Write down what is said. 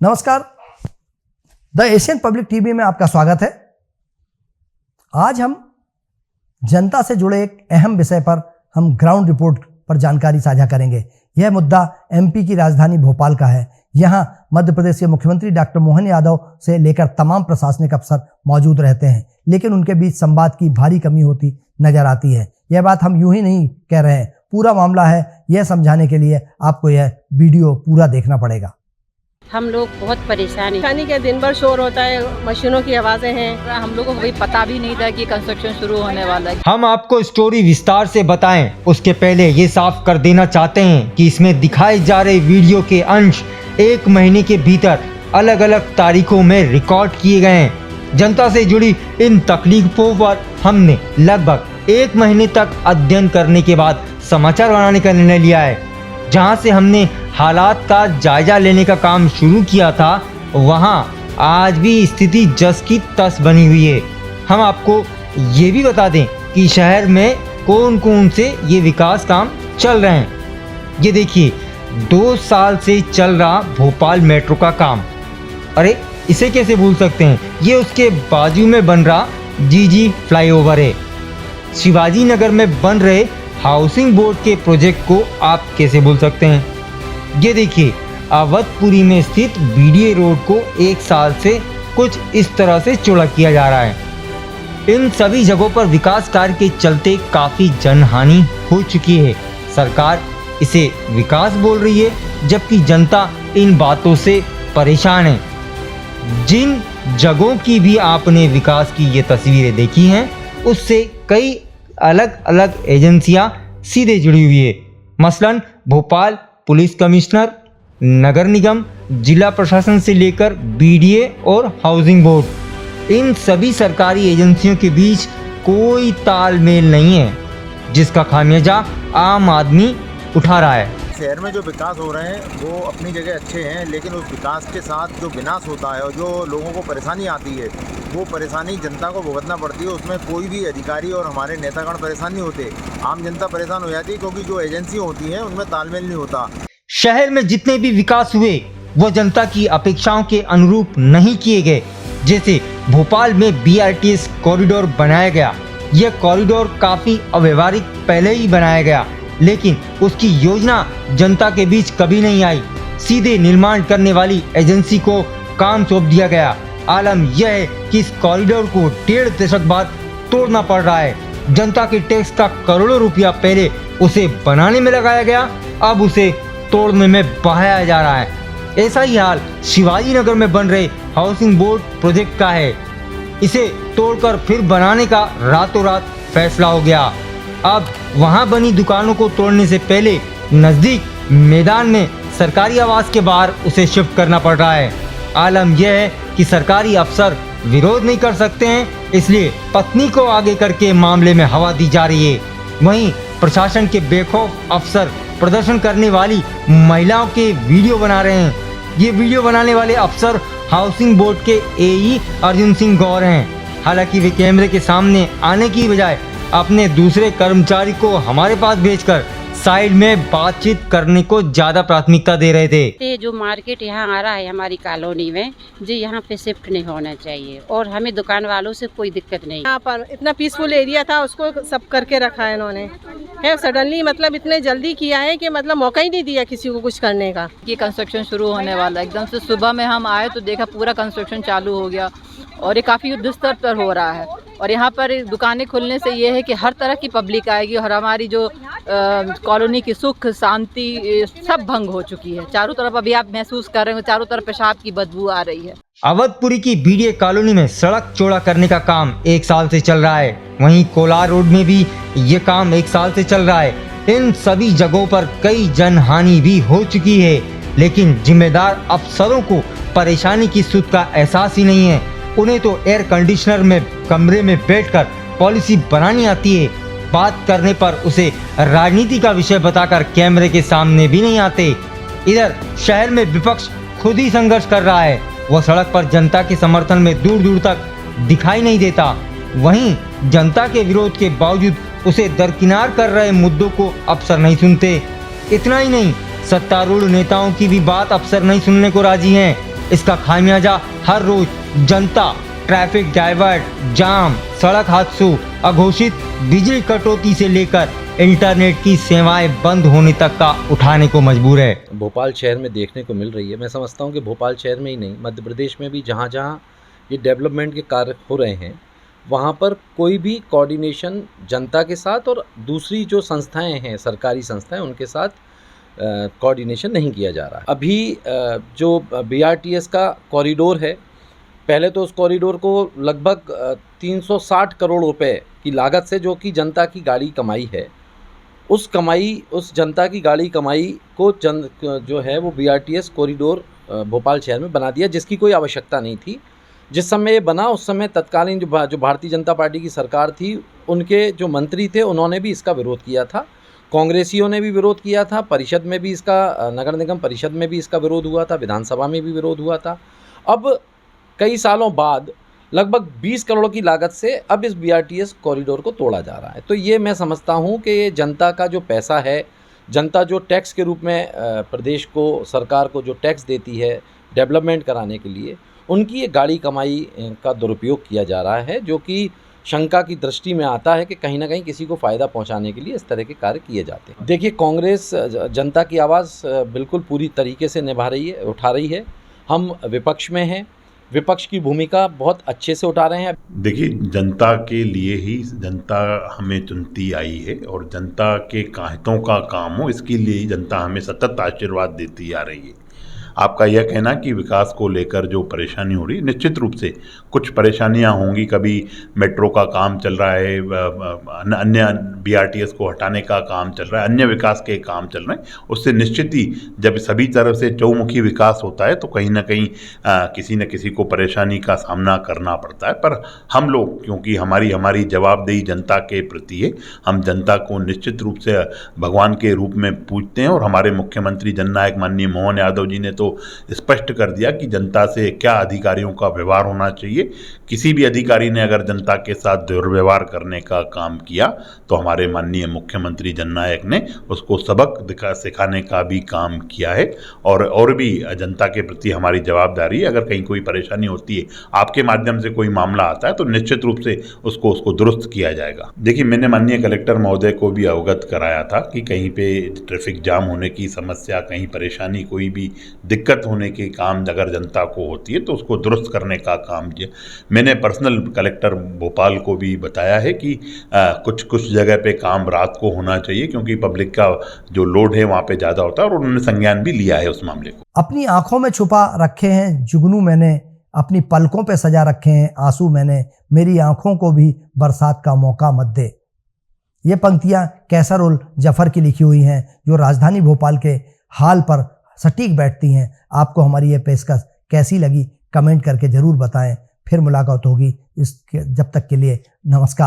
नमस्कार, the Asian public TV में आपका स्वागत है। आज हम जनता से जुड़े एक अहम विषय पर हम ग्राउंड रिपोर्ट पर जानकारी साझा करेंगे। यह मुद्दा एमपी की राजधानी भोपाल का है। यहाँ मध्य प्रदेश के मुख्यमंत्री डॉक्टर मोहन यादव से लेकर तमाम प्रशासनिक अफसर मौजूद रहते हैं, लेकिन उनके बीच संवाद की भारी कमी होती नजर आती है। यह बात हम यूं ही नहीं कह रहे हैं, पूरा मामला है। यह समझाने के लिए आपको यह वीडियो पूरा देखना पड़ेगा। हम लोग बहुत परेशान हैं। पानी के दिन भर शोर होता है, मशीनों की आवाजें हैं। हम लोगों को कभी पता भी नहीं था कि कंस्ट्रक्शन शुरू होने वाला है। हम आपको स्टोरी विस्तार से बताएं, उसके पहले ये साफ कर देना चाहते हैं कि इसमें दिखाए जा रहे वीडियो के अंश 1 महीने के भीतर अलग अलग तारीखों में रिकॉर्ड किए गए हैं। जनता से जुड़ी इन तकलीफों पर हमने लगभग 1 महीने तक अध्ययन करने के बाद समाचार बनाने का निर्णय लिया है। जहां से हमने हालात का जायजा लेने का काम शुरू किया था, वहां आज भी स्थिति जस की तस बनी हुई है। हम आपको ये भी बता दें कि शहर में कौन कौन से ये विकास काम चल रहे हैं। ये देखिए, 2 साल से चल रहा भोपाल मेट्रो का काम। अरे इसे कैसे भूल सकते हैं, ये उसके बाजू में बन रहा जीजी फ्लाईओवर है। शिवाजी नगर में बन रहे हाउसिंग बोर्ड के प्रोजेक्ट को आप कैसे भूल सकते हैं। ये देखिए, अवधपुरी में स्थित बीडीए रोड को 1 साल से कुछ इस तरह से चौड़ा किया जा रहा है। इन सभी जगहों पर विकास कार्य के चलते काफी जनहानि हो चुकी है। सरकार इसे विकास बोल रही है, जबकि जनता इन बातों से परेशान है। जिन जगहों की भी आपने विकास की ये तस्वीरें देखी हैं, उससे कई अलग अलग एजेंसियां सीधे जुड़ी हुई है। मसलन भोपाल पुलिस कमिश्नर, नगर निगम, जिला प्रशासन से लेकर बीडीए और हाउसिंग बोर्ड, इन सभी सरकारी एजेंसियों के बीच कोई तालमेल नहीं है, जिसका खामियाजा आम आदमी उठा रहा है। शहर में जो विकास हो रहे हैं वो अपनी जगह अच्छे हैं, लेकिन उस विकास के साथ जो विनाश होता है और जो लोगों को परेशानी आती है, वो परेशानी जनता को भुगतना पड़ती है। उसमें कोई भी अधिकारी और हमारे नेतागण परेशान नहीं होते, आम जनता परेशान हो जाती है, क्योंकि जो एजेंसी होती हैं उनमें तालमेल नहीं होता। शहर में जितने भी विकास हुए वो जनता की अपेक्षाओं के अनुरूप नहीं किए गए। जैसे भोपाल में BRTS कॉरिडोर बनाया गया। यह कॉरिडोर काफी अव्यवहारिक पहले ही बनाया गया, लेकिन उसकी योजना जनता के बीच कभी नहीं आई। सीधे निर्माण करने वाली एजेंसी को काम सौंप दिया गया। आलम यह है कि इस कॉरिडोर को 1.5 दशक बाद तोड़ना पड़ रहा है। जनता के टैक्स का करोड़ों रुपया पहले उसे बनाने में लगाया गया, अब उसे तोड़ने में बहाया जा रहा है। ऐसा ही हाल शिवाजी नगर में बन रहे हाउसिंग बोर्ड प्रोजेक्ट का है। इसे तोड़कर फिर बनाने का रातों रात फैसला हो गया। अब वहां बनी दुकानों को तोड़ने से पहले नजदीक मैदान में सरकारी आवास के बाहर उसे शिफ्ट करना पड़ रहा है। आलम यह है कि सरकारी अफसर विरोध नहीं कर सकते हैं, इसलिए पत्नी को आगे करके मामले में हवा दी जा रही है। वहीं प्रशासन के बेखौफ अफसर प्रदर्शन करने वाली महिलाओं के वीडियो बना रहे हैं। ये वीडियो बनाने वाले अफसर हाउसिंग बोर्ड के AE अर्जुन सिंह गौर हैं। हालांकि वे कैमरे के सामने आने की बजाय अपने दूसरे कर्मचारी को हमारे पास भेजकर साइड में बातचीत करने को ज्यादा प्राथमिकता दे रहे थे। जो मार्केट यहाँ आ रहा है हमारी कॉलोनी में, जी यहाँ पे शिफ्ट नहीं होना चाहिए और हमें दुकान वालों से कोई दिक्कत नहीं। यहाँ पर इतना पीसफुल एरिया था, उसको सब करके रखा है इन्होंने। है सडनली, मतलब इतने जल्दी किया है कि मतलब मौका ही नहीं दिया किसी को कुछ करने का। ये कंस्ट्रक्शन शुरू होने वाला है। एकदम से सुबह में हम आए तो देखा पूरा कंस्ट्रक्शन चालू हो गया और ये काफ़ी युद्ध स्तर पर हो रहा है। और यहाँ पर दुकानें खुलने से ये है कि हर तरह की पब्लिक आएगी और हमारी जो कॉलोनी की सुख शांति सब भंग हो चुकी है। चारों तरफ अभी आप महसूस कर रहे हो, चारों तरफ पेशाब की बदबू आ रही है। अवधपुरी की बीडीए कॉलोनी में सड़क चौड़ा करने का काम 1 साल से चल रहा है। वहीं कोलार रोड में भी ये काम 1 साल से चल रहा है। इन सभी जगहों पर कई जनहानि भी हो चुकी है, लेकिन जिम्मेदार अफसरों को परेशानी की सुध का एहसास ही नहीं है। उन्हें तो एयर कंडीशनर में कमरे में बैठकर पॉलिसी बनानी आती है। बात करने पर उसे राजनीति का विषय बताकर कैमरे के सामने भी नहीं आते। इधर शहर में विपक्ष खुद ही संघर्ष कर रहा है। वह सड़क पर जनता के समर्थन में दूर दूर तक दिखाई नहीं देता। वहीं जनता के विरोध के बावजूद उसे दरकिनार कर रहे मुद्दों को अफसर नहीं सुनते। इतना ही नहीं, सत्तारूढ़ नेताओं की भी बात अफसर नहीं सुनने को राजी हैं। इसका खामियाजा हर रोज जनता ट्रैफिक डाइवर्ट, जाम, सड़क हादसों, अघोषित बिजली कटौती से लेकर इंटरनेट की सेवाएं बंद होने तक का उठाने को मजबूर है। भोपाल शहर में देखने को मिल रही है। मैं समझता हूँ कि भोपाल शहर में ही नहीं, मध्य प्रदेश में भी जहाँ जहाँ ये डेवलपमेंट के कार्य हो रहे हैं वहाँ पर कोई भी कोऑर्डिनेशन जनता के साथ और दूसरी जो संस्थाएं हैं, सरकारी संस्थाएं, उनके साथ कोऑर्डिनेशन नहीं किया जा रहा है। अभी जो BRTS का कॉरिडोर है, पहले तो उस कॉरिडोर को लगभग 360 करोड़ रुपए की लागत से, जो कि जनता की गाड़ी कमाई है, उस जनता की गाड़ी कमाई को जो है वो BRTS कॉरिडोर भोपाल शहर में बना दिया, जिसकी कोई आवश्यकता नहीं थी। जिस समय ये बना उस समय तत्कालीन जो भारतीय जनता पार्टी की सरकार थी, उनके जो मंत्री थे उन्होंने भी इसका विरोध किया था, कांग्रेसियों ने भी विरोध किया था, परिषद में भी इसका, नगर निगम परिषद में भी इसका विरोध हुआ था, विधानसभा में भी विरोध हुआ था। अब कई सालों बाद लगभग 20 करोड़ की लागत से अब इस BRTS कॉरिडोर को तोड़ा जा रहा है। तो ये मैं समझता हूँ कि ये जनता का जो पैसा है, जनता जो टैक्स के रूप में प्रदेश को, सरकार को जो टैक्स देती है डेवलपमेंट कराने के लिए, उनकी ये गाड़ी कमाई का दुरुपयोग किया जा रहा है, जो कि शंका की दृष्टि में आता है कि कहीं ना कहीं किसी को फ़ायदा पहुंचाने के लिए इस तरह के कार्य किए जाते हैं। देखिए, कांग्रेस जनता की आवाज़ बिल्कुल पूरी तरीके से उठा रही है। हम विपक्ष में हैं, विपक्ष की भूमिका बहुत अच्छे से उठा रहे हैं। देखिए, जनता के लिए ही जनता हमें चुनती आई है और जनता के हितों का काम हो, इसके लिए ही जनता हमें सतत आशीर्वाद देती आ रही है। आपका यह कहना कि विकास को लेकर जो परेशानी हो रही है, निश्चित रूप से कुछ परेशानियां होंगी। कभी मेट्रो का काम चल रहा है, अन्य BRTS को हटाने का काम चल रहा है, अन्य विकास के काम चल रहे हैं। उससे निश्चित ही जब सभी तरफ से चौमुखी विकास होता है तो कहीं ना कहीं किसी न किसी को परेशानी का सामना करना पड़ता है। पर हम लोग, क्योंकि हमारी जवाबदेही जनता के प्रति है, हम जनता को निश्चित रूप से भगवान के रूप में पूजते हैं। और हमारे मुख्यमंत्री जननायक माननीय मोहन यादव जी ने तो स्पष्ट कर दिया कि जनता से क्या अधिकारियों का व्यवहार होना चाहिए। किसी भी अधिकारी ने अगर जनता के साथ दुर्व्यवहार करने का काम किया तो हमारे माननीय मुख्यमंत्री जननायक ने उसको सबक सिखाने का भी काम किया है। और भी जनता के प्रति हमारी जवाबदारी है। अगर कहीं कोई परेशानी होती है, आपके माध्यम से कोई मामला आता है, तो निश्चित रूप से उसको दुरुस्त किया जाएगा। देखिए, मैंने माननीय कलेक्टर महोदय को भी अवगत कराया था कि कहीं पे ट्रैफिक जाम होने की समस्या, कहीं परेशानी, कोई भी दिक्कत होने के काम अगर जनता को होती है तो उसको दुरुस्त करने का काम किया। मैंने पर्सनल कलेक्टर भोपाल को भी बताया है कि कुछ जगह पे काम रात को होना चाहिए, क्योंकि पब्लिक का जो लोड है वहाँ पे ज़्यादा होता है, और उन्होंने संज्ञान भी लिया है उस मामले को। अपनी आंखों में छुपा रखे हैं जुगनू मैंने, अपनी पलकों पे सजा रखे हैं आंसू मैंने, मेरी आंखों को भी बरसात का मौका मत दे। ये पंक्तियां कैसर उल जफर की लिखी हुई हैं, जो राजधानी भोपाल के हाल पर सटीक बैठती हैं। आपको हमारी ये पेशकश कैसी लगी कमेंट करके ज़रूर बताएं। फिर मुलाकात होगी, जब तक के लिए नमस्कार।